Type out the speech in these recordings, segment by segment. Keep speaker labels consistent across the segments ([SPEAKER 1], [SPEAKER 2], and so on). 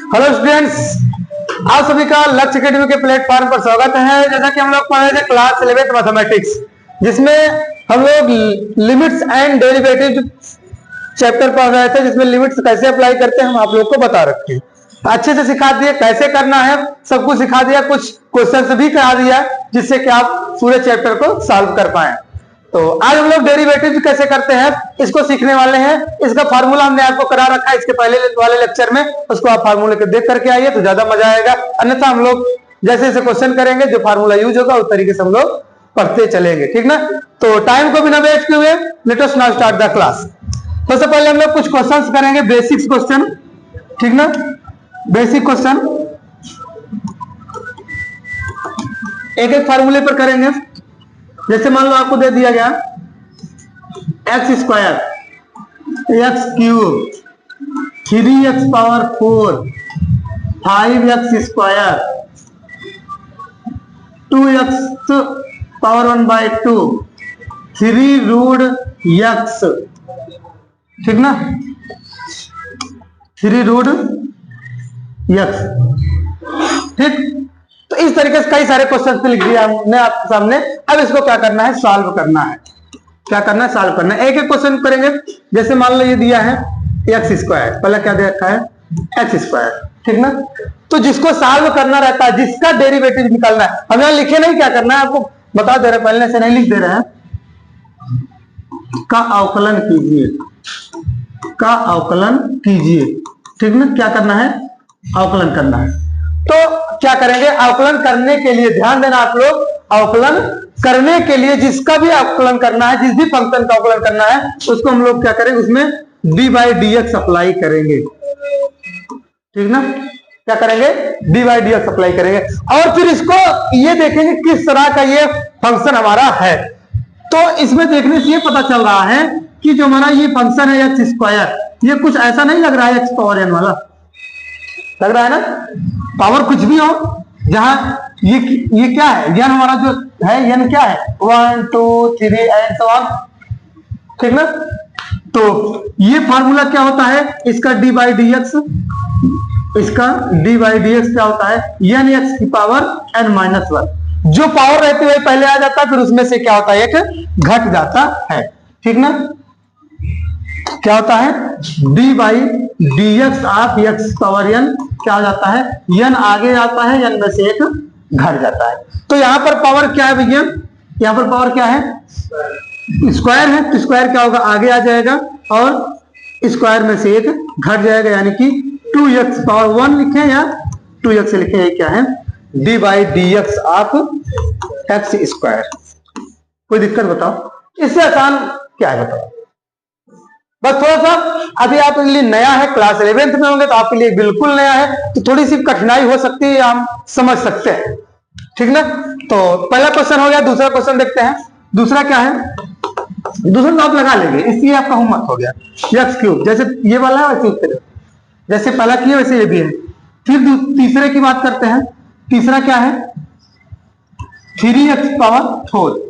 [SPEAKER 1] Hello students, आप सभी का लक्ष्य एकेडमी के प्लेटफॉर्म पर स्वागत है। जैसा कि हम लोग पढ़ रहे थे क्लास 11th मैथमेटिक्स, जिसमें हम लोग लिमिट्स एंड डेरिवेटिव चैप्टर पढ़ रहे थे, जिसमें लिमिट्स कैसे अप्लाई करते हैं हम आप लोग को बता रखे हैं। अच्छे से सिखा दिए कैसे करना है, सब कुछ सिखा दिया, कुछ क्वेश्चन भी करा दिया जिससे कि आप पूरे चैप्टर को सॉल्व कर पाए। तो आज हम लोग डेरिवेटिव कैसे करते हैं इसको सीखने वाले हैं। इसका फार्मूला हमने आपको करा रखा है इसके पहले वाले लेक्चर में, उसको आप फार्मूले को देख करके आइए तो ज्यादा मजा आएगा। अन्यथा हम लोग जैसे जैसे क्वेश्चन करेंगे जो फार्मूला यूज होगा उस तरीके से हम लोग पढ़ते चलेंगे, ठीक ना। तो टाइम को बिना वेस्ट किए हुए let us now start the class. सबसे पहले हम लोग कुछ क्वेश्चन करेंगे, बेसिक्स क्वेश्चन, ठीक ना। बेसिक क्वेश्चन एक एक फार्मूले पर करेंगे। जैसे मान लो आपको दे दिया गया x square x cube 3x power 4 5x square 2x power 1/2 3 root x, ठीक ना, 3 रूट x, ठीक। तो इस तरीके से कई सारे क्वेश्चन लिख दिया हमने आपके सामने। अब इसको क्या करना है, सॉल्व करना है। क्या करना है, सॉल्व करना है। एक एक क्वेश्चन करेंगे। जैसे मान लो ये दिया है एक्स स्क्वायर, पहले क्या दे रखा है एक्स स्क्वायर, ठीक ना। तो जिसको सॉल्व करना रहता है, जिसका डेरिवेटिव निकालना है, हम यहां लिखे नहीं, क्या करना है आपको बता दे रहे, पहले से नहीं लिख दे रहे हैं। का अवकलन कीजिए, का अवकलन कीजिए, ठीक ना। क्या करना है, अवकलन करना है। तो क्या करेंगे, अवकलन करने के लिए ध्यान देना आप लोग, अवकलन करने के लिए जिसका भी अवकलन करना है, जिस भी फंक्शन का अवकलन करना है उसको हम लोग क्या करेंगे, उसमें d/dx अप्लाई करेंगे, ठीक ना। क्या करेंगे, d/dx अप्लाई करेंगे और फिर इसको ये देखेंगे किस तरह का ये फंक्शन हमारा है। तो इसमें देखने से ये पता चल रहा है कि जो हमारा ये फंक्शन है एक्स स्क्वायर, ये कुछ ऐसा नहीं लग रहा है एक्स पावर n वाला, लग रहा है ना। पावर कुछ भी हो, जहां ये क्या है, n हमारा जो है n क्या है 1 2 3 एंड सो ऑन, ठीक ना। तो ये फार्मूला क्या होता है, इसका d/dx, इसका d/dx क्या होता है nx की पावर n-1। जो पावर रहती है पहले आ जाता है, फिर उसमें से क्या होता है एक घट जाता है, ठीक ना। क्या होता है d/dx of x power n क्या हो जाता है, n आगे आता है, n में से एक घट जाता है। तो यहां पर पावर क्या है भैया, यहां पर पावर क्या है, स्क्वायर है, तो स्क्वायर क्या होगा, आगे आ जाएगा और स्क्वायर में से एक घट जाएगा, यानी कि 2x पावर 1 लिखे या 2x लिखे, ये क्या है d/dx ऑफ x स्क्वायर। कोई दिक्कत बताओ, इससे आसान क्या है बताओ। बस थोड़ा सा अभी आपके लिए नया है, क्लास 11th में होंगे तो आपके लिए बिल्कुल नया है, तो थोड़ी सी कठिनाई हो सकती है, हम समझ सकते हैं, ठीक ना। तो पहला क्वेश्चन हो गया, दूसरा क्वेश्चन देखते हैं। दूसरा क्या है, दूसरा तो आप लगा लेंगे, इसलिए आपका होमवर्क हो गया एक्स क्यूब। जैसे ये वाला है वैसे उत्तर, जैसे पहला किया वैसे ये भी है। फिर तीसरे की बात करते हैं। तीसरा क्या है 3x पावर 4,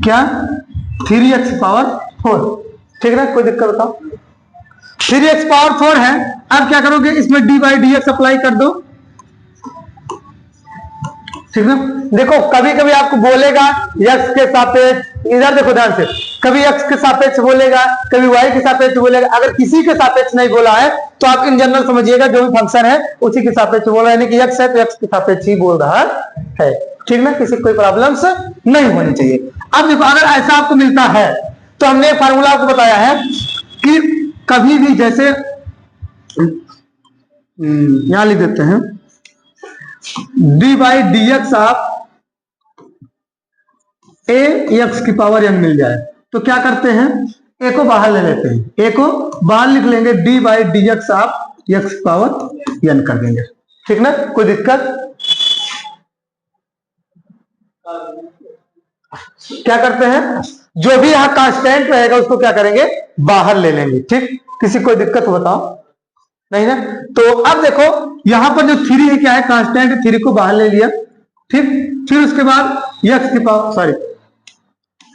[SPEAKER 1] क्या 3x पावर 4, ठीक है, कोई दिक्कत बताओ। 3x पावर 4 है। अब क्या करोगे, इसमें d/dx अप्लाई कर दो, ठीक है। देखो कभी कभी आपको बोलेगा x के सापेक्ष, इधर देखो ध्यान से, कभी x के सापेक्ष बोलेगा, कभी y के सापेक्ष बोलेगा। अगर किसी के सापेक्ष नहीं बोला है तो आप इन जनरल समझिएगा जो भी फंक्शन है उसी के सापेक्ष बोल रहा है, यानी कि x है तो x के सापेक्ष ही बोल रहा है, ठीक ना। किसी कोई प्रॉब्लम्स नहीं होनी चाहिए। अब देखो अगर ऐसा आपको मिलता है तो हमने एक फार्मूला आपको बताया है कि कभी भी, जैसे यहां लिख देते हैं d/dx ऑफ a x की पावर n मिल जाए तो क्या करते हैं, a को बाहर ले लेते हैं, a को बाहर लिख लेंगे, d/dx ऑफ x की पावर n कर देंगे, ठीक ना। कोई दिक्कत, क्या करते हैं, जो भी यहाँ कांस्टेंट रहेगा उसको क्या करेंगे, बाहर ले लेंगे, ठीक। किसी कोई दिक्कत हो बताओ, नहीं ना। तो अब देखो यहां पर जो 3 है क्या है, कांस्टेंट, 3 को बाहर ले लिया, ठीक। फिर उसके बाद x की पावर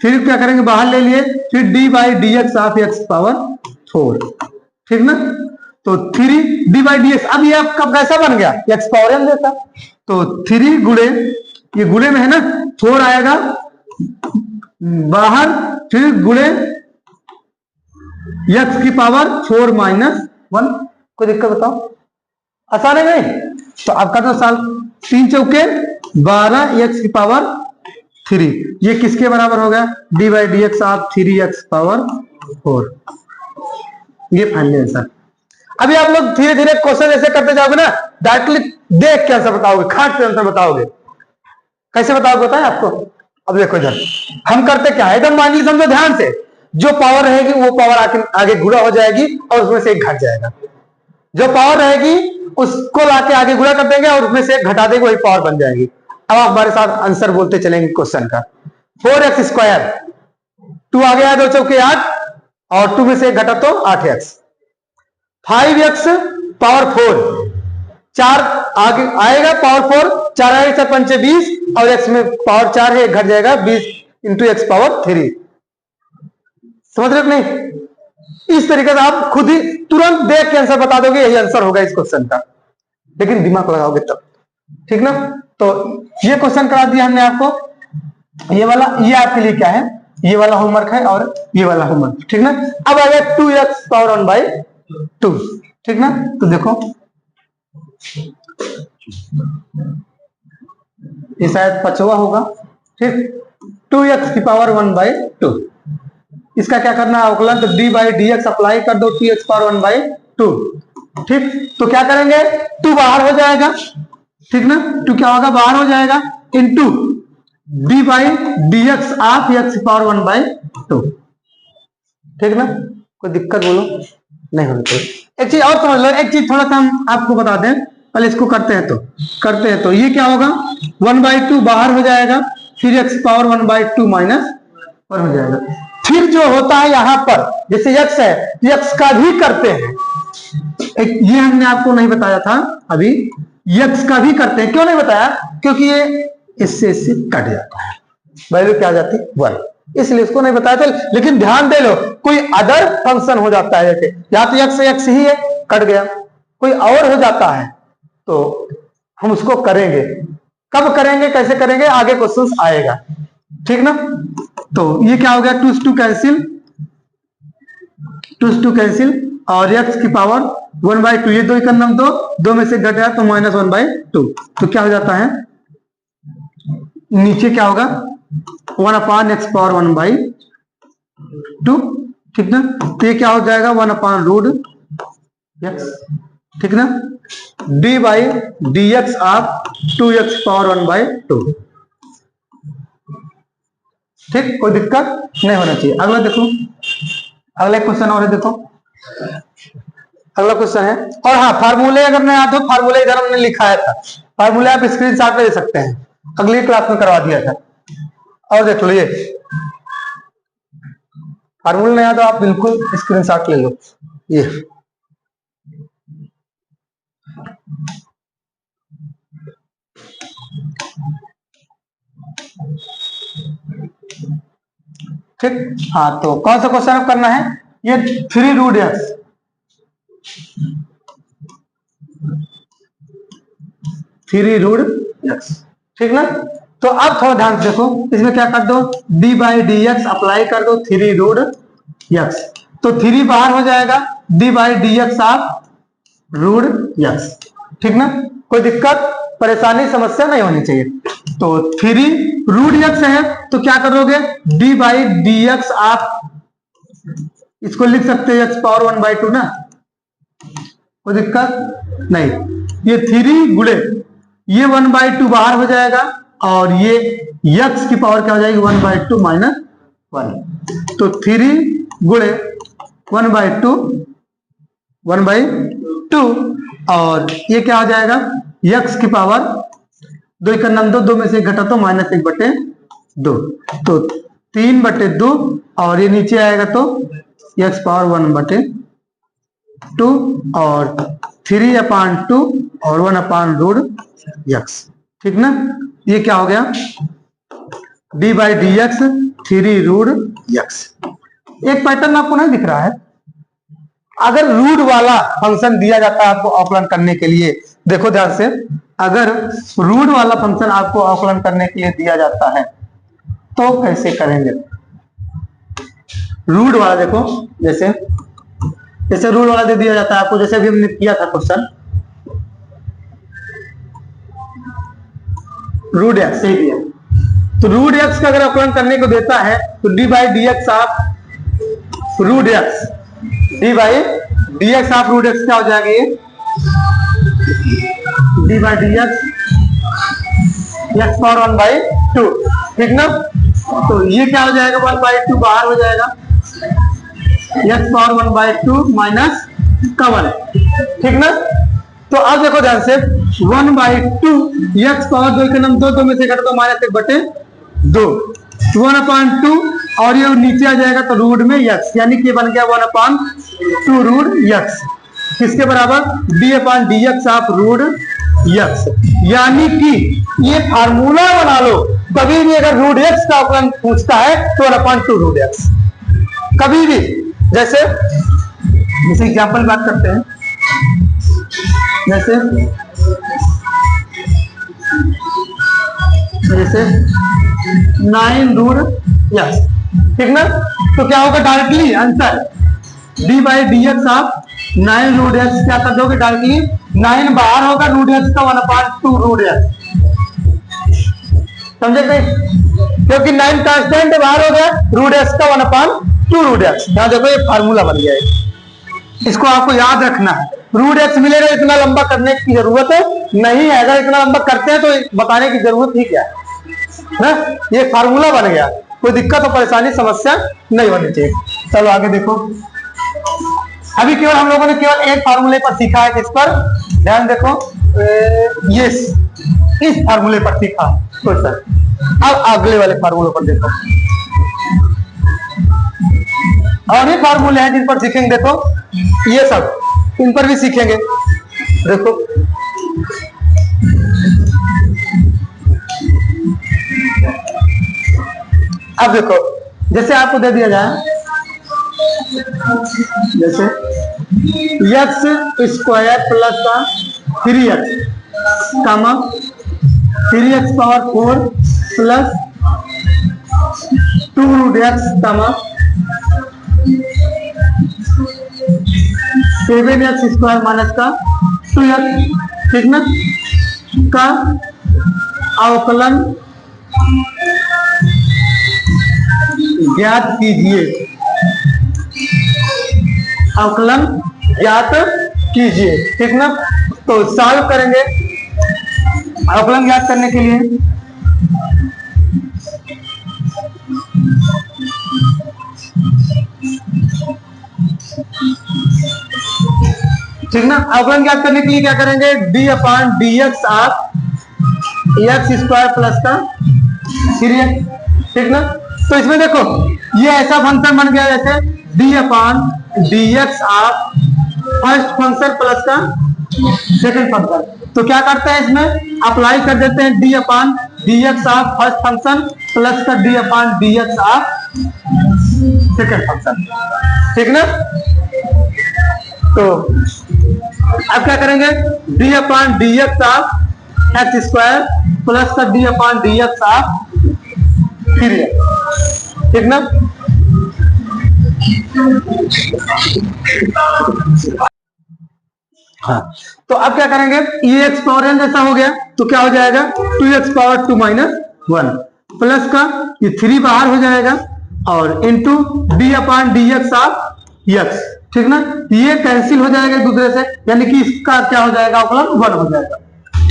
[SPEAKER 1] फिर क्या करेंगे, बाहर ले लिए, फिर D by d x of x power 4, ठीक ना। तो 3 डी बाई डी एक्स, अब ये आपका कैसा बन गया, एक्स पावर एन जैसा। तो 3 गुणे, ये गुणे में है ना, 4 आएगा बाहर, फिर गुणे एक्स की पावर 4 माइनस 1। कोई दिक्कत बताओ, आसान है नहीं। तो आपका तो साल 3 चौके 12 एक्स की पावर 3, ये किसके बराबर हो गया, D by d x of 3 x power 4। ये फाइनल आंसर। अभी आप लोग धीरे धीरे क्वेश्चन ऐसे करते जाओगे ना, डायरेक्टली देख के आंसर बताओगे, खाट पे आंसर बताओगे। कैसे बताओगे बताए आपको। अब देखो इधर हम करते क्या है, एकदम मान लीजिए, समझो ध्यान से, जो पावर रहेगी वो पावर आगे गुणा हो जाएगी और उसमें से एक घट जाएगा। जो पावर रहेगी उसको लाके आगे गुणा कर देंगे और उसमें से एक घटा देंगे, वही पावर बन जाएगी। अब आप हमारे साथ आंसर बोलते चलेंगे क्वेश्चन का। 4x स्क्वायर, 2 आ गया 2 चौके 8 और 2 में से एक घटा तो 8x। 5x पावर 4, 4 आगे आएगा पावर 4, 4 आएगा 4 पंचे 20 और x में पावर 4 है, घट जाएगा 20 इंटू एक्स पावर 3। समझ रहे हो नहीं। इस तरीके से आप खुद ही तुरंत देख के आंसर बता दोगे, यही आंसर होगा इस क्वेश्चन का, लेकिन दिमाग लगाओगे तब, ठीक ना। तो ये क्वेश्चन करा दिया हमने आपको। ये वाला, ये आपके लिए क्या है, ये वाला होमवर्क है और ये वाला होमवर्क, ठीक ना। अब आ गया 2x पावर 1/2, ठीक ना। तो देखो ये शायद 5वां होगा, ठीक। 2x की पावर 1/2, इसका क्या करना है अवकलन, तो d by d x apply कर दो 2x पावर 1/2, ठीक। तो क्या करेंगे, 2 बाहर हो जाएगा, ठीक ना, 2 क्या होगा, बाहर हो जाएगा, into D by d x of x power 1/2, ठीक ना। कोई दिक्कत बोलो नहीं होनी चाहिए। एक चीज और समझ लो, एक चीज थोड़ा सा हम आपको बता दें, पहले इसको करते हैं तो ये क्या होगा, 1/2 बाहर हो जाएगा, फिर एक्स पावर 1/2 माइनस 1 हो जाएगा। फिर जो होता है यहां पर, जैसे x है, x का भी करते हैं, ये हमने आपको नहीं बताया था अभी, x का भी करते हैं। क्यों नहीं बताया, क्योंकि ये इससे कट जाता है, वैल्यू क्या आ जाती है 1, इसलिए इसको नहीं बताया था। लेकिन ध्यान दे लो, कोई अदर फंक्शन हो जाता है, जैसे या तो x ही है, कट गया, कोई और हो जाता है तो हम उसको करेंगे। कब करेंगे, कैसे करेंगे, आगे क्वेश्चन आएगा, ठीक ना। तो ये क्या हो गया, 2 से 2 कैंसिल, 2 से 2 कैंसिल और x की पावर 1/2, ये 2 इकन्नम 2 में से घट गया तो माइनस 1/2। तो क्या हो जाता है, नीचे क्या होगा 1/x पावर 1/2, ठीक ना। तो ये क्या हो जाएगा 1/√x, ठीक ना, D by d x of 2x power 1/2, ठीक। कोई दिक्कत नहीं होना चाहिए। अगला देखो, अगला क्वेश्चन और है, देखो अगला क्वेश्चन है। और हाँ, फार्मूले अगर नहीं याद हो, फार्मूले इधर हमने लिखाया था, फार्मूले आप स्क्रीनशॉट ले सकते हैं, अगली क्लास में करवा दिया था। और देख लो, ये फार्मूला नहीं याद हो, आप बिल्कुल स्क्रीनशॉट ले लो। ये ठीक, हाँ। तो कौन सा क्वेश्चन करना है, ये 3√x, 3√x, ठीक ना। तो अब थोड़ा ध्यान से देखो, इसमें क्या कर दो, D by d x apply कर दो 3√x, तो 3 बाहर हो जाएगा, D by d x of √x, ठीक ना। कोई दिक्कत परेशानी समस्या नहीं होनी चाहिए। तो 3√x है तो क्या करोगे, D by d x of, इसको लिख सकते हैं x पावर 1/2 ना, कोई दिक्कत नहीं। ये 3 गुणे ये 1/2 बाहर हो जाएगा और ये x की पावर क्या हो जाएगी 1/2 माइनस 1। तो 3 गुणे 1/2 और ये क्या हो जाएगा x की पावर 2 का नाम 2 में से घटा तो -1/2, तो 3/2 और ये नीचे आएगा तो x पावर 1/2 और 3/2 और 1/√x, ठीक ना। ये क्या हो गया D by d x 3√x। एक पैटर्न आपको नहीं दिख रहा है? अगर रूट वाला फंक्शन दिया जाता है आपको अवकलन करने के लिए, देखो ध्यान से, अगर रूट वाला फंक्शन आपको अवकलन करने के लिए दिया जाता है तो कैसे करेंगे? रूट वाला देखो, जैसे रूट वाला दे दिया जाता है आपको, जैसे अभी हमने किया था क्वेश्चन, रूट एक्स सही दिया, तो रूट एक्स का अगर अवकलन करने को देता है तो d by d x of root x, d by d x of root x क्या हो जाएगा? ये d by d x x power 1/2, ठीक ना? तो ये क्या हो जाएगा? 1/2 बाहर हो जाएगा, एक्स पावर 1/2 माइनस का 1, ठीक ना? तो अब देखो ध्यान से, 1/2 एक्स पावर 2 के नाम 2 में से घटा तो -1/2, 1/2 और ये नीचे आ जाएगा तो रूट में एक्स, यानी कि बन गया 1/2 रूट एक्स, किसके बराबर? d/dx of root x. यानी कि ये फार्मूला बना लो, कभी भी अगर रूट एक्स का अवकलन पूछता है तो 1/2 रूट एक्स, कभी भी। जैसे एग्जाम्पल बात करते हैं, जैसे 9 रूट एक्स, ठीक ना? तो क्या होगा? Directly answer d by d x of 9 root x, क्या कर दोगे? डायरेक्टली 9 बाहर होगा, रूट एक्स का 1/2 रूट एक्स, समझे नहीं? क्योंकि 9 कांस्टेंट बाहर हो गया, रूट एक्स का 1/2 रूट एक्स। यहाँ देखो ये फार्मूला बन गया है, इसको आपको याद रखना है। रूट एक्स मिलेगा, इतना लंबा करने की जरूरत है नहीं है, अगर इतना लंबा करते हैं तो बताने की जरूरत ही क्या है, ये फार्मूला बन गया, कोई दिक्कत और परेशानी समस्या नहीं होनी चाहिए। चलो आगे देखो, अभी केवल हम लोगों ने केवल एक फार्मूले पर सीखा है, किस पर? ध्यान देखो, ये इस फार्मूले पर सीखा क्वेश्चन। अब अगले वाले फार्मूले पर देखो, और ये फार्मूले हैं जिन पर सीखेंगे, देखो ये सब इन पर भी सीखेंगे। देखो अब देखो, जैसे आपको दे दिया जाए, जैसे x² प्लस का 3x comma 3x power 4 plus 2 root x comma 7x² minus का 2x, ठीक ना? का अवकलन ज्ञात कीजिए, अवकलन ज्ञात कीजिए, ठीक ना? तो सॉल्व करेंगे अवकलन ज्ञात करने के लिए। ठीक ना? अवकलन ज्ञात करने के लिए क्या करेंगे? d/dx ऑफ x² प्लस का 3x, ठीक ना? तो इसमें देखो ये ऐसा फंक्शन बन गया जैसे d/dx of first function plus का सेकंड फंक्शन। तो क्या करते हैं, इसमें अप्लाई कर देते हैं d/dx of first function plus का d/dx ऑफ सेकंड फंक्शन, ठीक ना? तो अब क्या करेंगे? d/dx ऑफ x² प्लस का d/dx ऑफ 3x, ठीक ना? हाँ, तो अब क्या करेंगे? ये x पावर n जैसा हो गया तो क्या हो जाएगा? 2x पावर 2 माइनस 1 प्लस का ये 3 बाहर हो जाएगा और इंटू d/dx ऑफ x, ठीक ना? ये कैंसिल हो जाएगा एक दूसरे से, यानी कि इसका क्या हो जाएगा? अवकलन 1 हो जाएगा,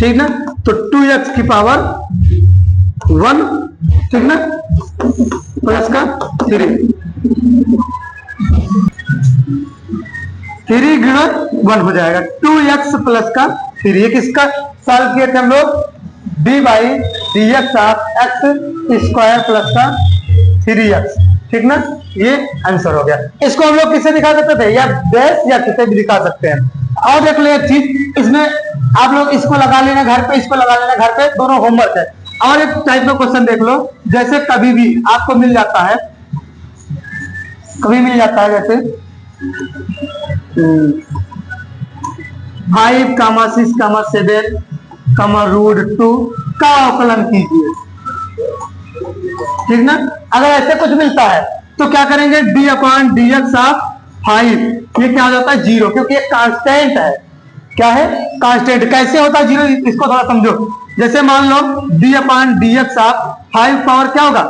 [SPEAKER 1] ठीक ना? तो 2x की पावर 1, ठीक ना? प्लस का 3 गुणन 1 हो जाएगा, 2x प्लस का 3। ये किसका सॉल्व किए थे हम लोग? d/dx ऑफ x² प्लस का 3x, ठीक ना? ये आंसर हो गया। इसको हम लोग किससे दिखा सकते थे? या बेस या किसे भी दिखा सकते हैं। और देख लो एक चीज, इसमें आप लोग इसको लगा लेना घर पे, इसको लगा लेना घर पे, दोनों होमवर्क है। और एक टाइप का क्वेश्चन देख लो, जैसे कभी भी आपको मिल जाता है, कभी मिल जाता है जैसे 5, 6, 7, √2 का अवकलन कीजिए, ठीक ना। अगर ऐसे कुछ मिलता है तो क्या करेंगे, d/dx ऑफ 5, ये क्या हो जाता है 0, क्योंकि ये कांस्टेंट है। क्या है, कांस्टेंट। कैसे होता है 0, इसको थोड़ा समझो। जैसे मान लो d/dx ऑफ 5 पावर क्या होगा,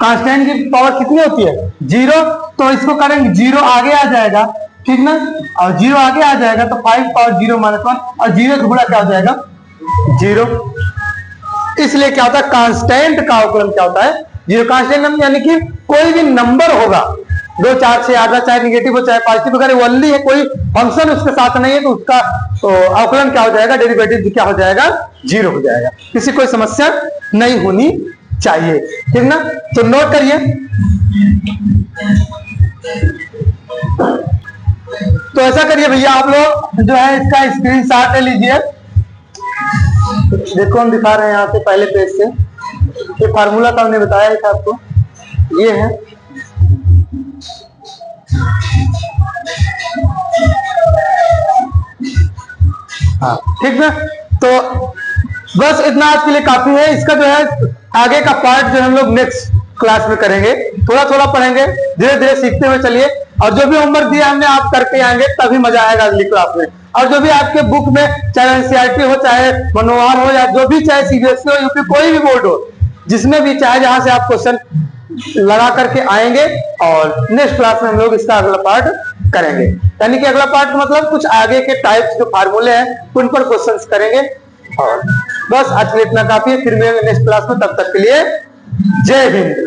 [SPEAKER 1] कांस्टेंट की पावर कितनी होती है 0, तो इसको करेंगे 0 आगे आ जाएगा, ठीक ना, और 0 आगे आ जाएगा तो 5 पावर 0 - 1, और 0 का गुणा क्या हो जाएगा 0। इसलिए क्या होता है, कांस्टेंट का अवकलन क्या होता है 0। कांस्टेंट यानी कि कोई भी नंबर होगा 2, 4, 6, 8, चाहे निगेटिव हो चाहे पॉजिटिव, अगर ओनली है, कोई फंक्शन उसके साथ नहीं है, तो उसका अवकलन क्या हो जाएगा, डेरिवेटिव क्या हो जाएगा 0 हो जाएगा। किसी कोई समस्या नहीं होनी चाहिए, ठीक ना। तो नोट करिए, तो ऐसा करिए भैया, आप लोग जो है इसका स्क्रीनशॉट ले लीजिए। देखो हम दिखा रहे हैं यहाँ से पहले पेज से, ये फार्मूला तो हमने बताया था आपको, ये है। हाँ ठीक है, तो बस इतना आज के लिए काफी है। इसका जो है आगे का पार्ट जो हम लोग नेक्स्ट क्लास में करेंगे, थोड़ा थोड़ा पढ़ेंगे, धीरे धीरे सीखते हुए चलिए। और जो भी होमवर्क दिया हमने आप करके आएंगे तभी मजा आएगा अगली क्लास में। और जो भी आपके बुक में चाहे एनसीईआरटी हो, चाहे मनोहर हो, या जो भी, चाहे सीबीएसई हो, यूपी कोई भी बोर्ड हो, जिसमें भी चाहे जहां से आप क्वेश्चन लगा करके आएंगे, और नेक्स्ट क्लास में हम लोग इसका अगला पार्ट करेंगे। यानी कि अगला पार्ट मतलब कुछ आगे के टाइप्स जो फार्मूले हैं उन पर क्वेश्चंस करेंगे। और बस आज के लिए इतना काफी है, फिर मिलेंगे नेक्स्ट क्लास में, तब तक के लिए जय हिंद।